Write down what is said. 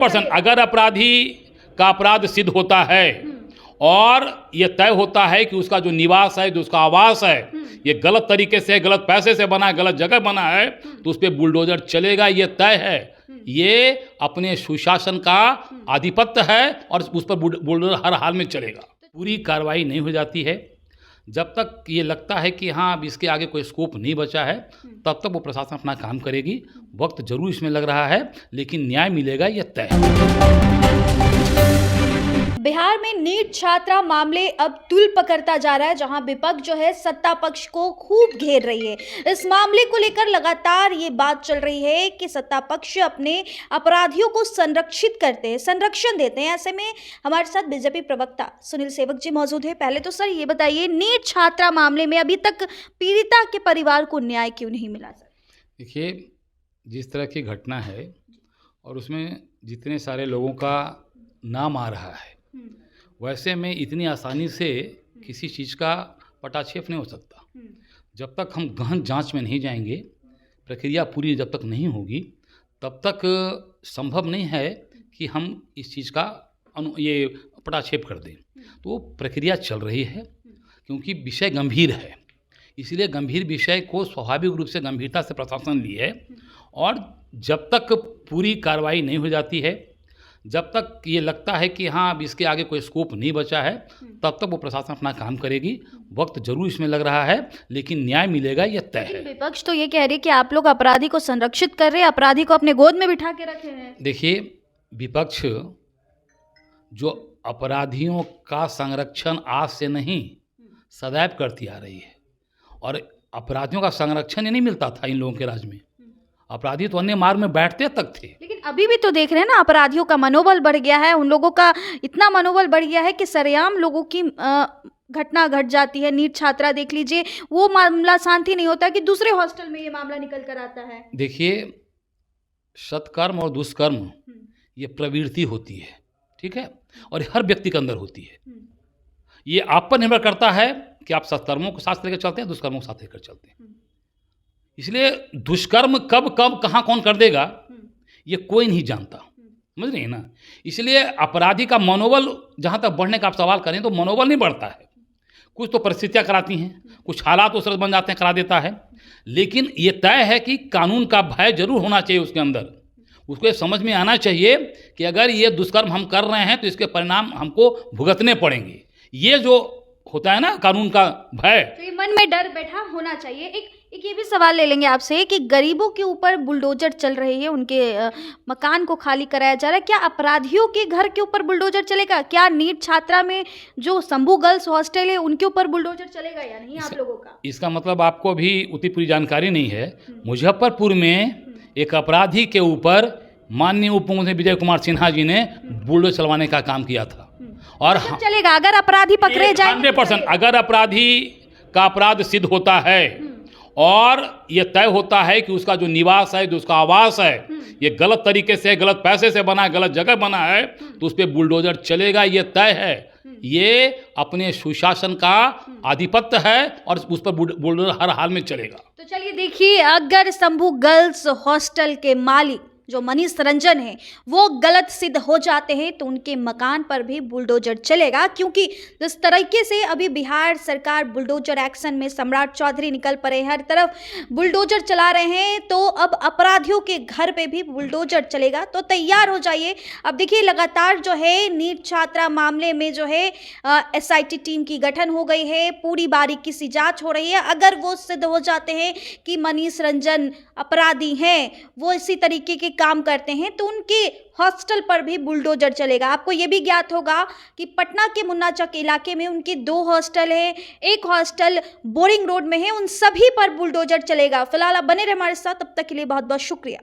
Person अगर अपराधी का अपराध सिद्ध होता है और ये तय होता है कि उसका जो निवास है, जो उसका आवास है, ये गलत तरीके से, गलत पैसे से बना है, गलत जगह बना है, तो उस पर बुलडोजर चलेगा, ये तय है। ये अपने सुशासन का आधिपत्य है और उस पर बुलडोजर हर हाल में चलेगा। पूरी कार्रवाई नहीं हो जाती है जब तक ये लगता है कि हाँ अब इसके आगे कोई स्कोप नहीं बचा है, तब तक वो प्रशासन अपना काम करेगी। वक्त जरूर इसमें लग रहा है, लेकिन न्याय मिलेगा, ये तय है। बिहार में नीट छात्रा मामले अब तूल पकड़ता जा रहा है, जहां विपक्ष जो है सत्ता पक्ष को खूब घेर रही है। इस मामले को लेकर लगातार ये बात चल रही है कि सत्ता पक्ष अपने अपराधियों को संरक्षण देते हैं। ऐसे में हमारे साथ बीजेपी प्रवक्ता सुनील सेवक जी मौजूद है। पहले तो सर ये बताइए, नीट छात्रा मामले में अभी तक पीड़िता के परिवार को न्याय क्यों नहीं मिला? सर देखिए, जिस तरह की घटना है और उसमें जितने सारे लोगों का नाम आ रहा है, वैसे में इतनी आसानी से किसी चीज़ का पटाक्षेप नहीं हो सकता। जब तक हम गहन जांच में नहीं जाएंगे, प्रक्रिया पूरी जब तक नहीं होगी, तब तक संभव नहीं है कि हम इस चीज़ का ये पटाक्षेप कर दें। तो प्रक्रिया चल रही है, क्योंकि विषय गंभीर है, इसलिए गंभीर विषय को स्वाभाविक रूप से गंभीरता से प्रशासन लिए है। और जब तक पूरी कार्रवाई नहीं हो जाती है, जब तक ये लगता है कि हाँ अब इसके आगे कोई स्कोप नहीं बचा है, तब तक वो प्रशासन अपना काम करेगी। वक्त जरूर इसमें लग रहा है, लेकिन न्याय मिलेगा, ये तय है। विपक्ष तो ये कह रही है कि आप लोग अपराधी को संरक्षित कर रहे हैं, अपराधी को अपने गोद में बिठा के रखे हैं। देखिए, विपक्ष जो अपराधियों का संरक्षण आज से नहीं सदैव करती आ रही है, और अपराधियों का संरक्षण ही नहीं मिलता था इन लोगों के राज में। अपराधी तो अन्य मार्ग में बैठते तक थे। लेकिन अभी भी तो देख रहे हैं ना, अपराधियों का मनोबल बढ़ गया है। उन लोगों का इतना मनोबल बढ़ गया है कि सरेआम लोगों की घटना घट जाती है। नीट छात्रा देख लीजिए, वो मामला शांति नहीं होता कि दूसरे हॉस्टल में ये मामला निकल कर आता है। देखिए, सत्कर्म और दुष्कर्म ये प्रवृत्ति होती है, ठीक है, और हर व्यक्ति के अंदर होती है। ये आप पर निर्भर करता है कि आप सत्कर्मों को साथ लेकर चलते हैं, दुष्कर्मों को साथ लेकर चलते हैं। इसलिए दुष्कर्म कब कहाँ कौन कर देगा, ये कोई नहीं जानता, समझ रहे हैं ना। इसलिए अपराधी का मनोबल, जहाँ तक बढ़ने का आप सवाल करें, तो मनोबल नहीं बढ़ता है। कुछ तो परिस्थितियाँ कराती हैं, कुछ हालात उस तरह बन जाते हैं, करा देता है। लेकिन ये तय है कि कानून का भय जरूर होना चाहिए उसके अंदर। उसको ये समझ में आना चाहिए कि अगर ये दुष्कर्म हम कर रहे हैं तो इसके परिणाम हमको भुगतने पड़ेंगे। ये जो होता है ना कानून का भय, तो ये मन में डर बैठा होना चाहिए। एक ये भी सवाल ले लेंगे आपसे कि गरीबों के ऊपर बुलडोजर चल रही है, उनके मकान को खाली कराया जा रहा है, क्या अपराधियों के घर के ऊपर बुलडोजर चलेगा? क्या नीट छात्रा में जो शंभू गर्ल्स हॉस्टल है उनके ऊपर बुलडोजर चलेगा या नहीं आप लोगों का? इसका मतलब आपको भी उतनी पूरी जानकारी नहीं है। मुजफ्फरपुर में एक अपराधी के ऊपर माननीय उप मुख्यमंत्री विजय कुमार सिन्हा जी ने बुलडोजर चलवाने का काम किया था। और चलेगा अगर अपराधी पकड़े जाए? 100% अगर अपराधी का अपराध सिद्ध होता है और ये तय होता है कि उसका जो निवास है, जो उसका आवास है, ये गलत तरीके से, गलत पैसे से बना है, गलत जगह बना है, तो उस पर बुलडोजर चलेगा, ये तय है। ये अपने सुशासन का आधिपत्य है और उस पर बुलडोजर हर हाल में चलेगा। तो चलिए देखिए, अगर शंभू गर्ल्स हॉस्टल के मालिक जो मनीष रंजन है वो गलत सिद्ध हो जाते हैं, तो उनके मकान पर भी बुलडोजर चलेगा। क्योंकि जिस तरीके से अभी बिहार सरकार बुलडोजर एक्शन में सम्राट चौधरी निकल पड़े, हर तरफ बुलडोजर चला रहे हैं, तो अब अपराधियों के घर पे भी बुलडोजर चलेगा। तो तैयार हो जाइए। अब देखिए, लगातार जो है नीट छात्रा मामले में जो है SIT टीम की गठन हो गई है, पूरी बारीकी सी जांच हो रही है। अगर वो सिद्ध हो जाते हैं कि मनीष रंजन अपराधी हैं, वो इसी तरीके के काम करते हैं, तो उनके हॉस्टल पर भी बुलडोजर चलेगा। आपको ये भी ज्ञात होगा कि पटना के मुन्नाचक इलाके में उनके 2 हॉस्टल है, एक हॉस्टल बोरिंग रोड में है, उन सभी पर बुलडोजर चलेगा। फिलहाल आप बने रहे हमारे साथ, तब तक के लिए बहुत बहुत शुक्रिया।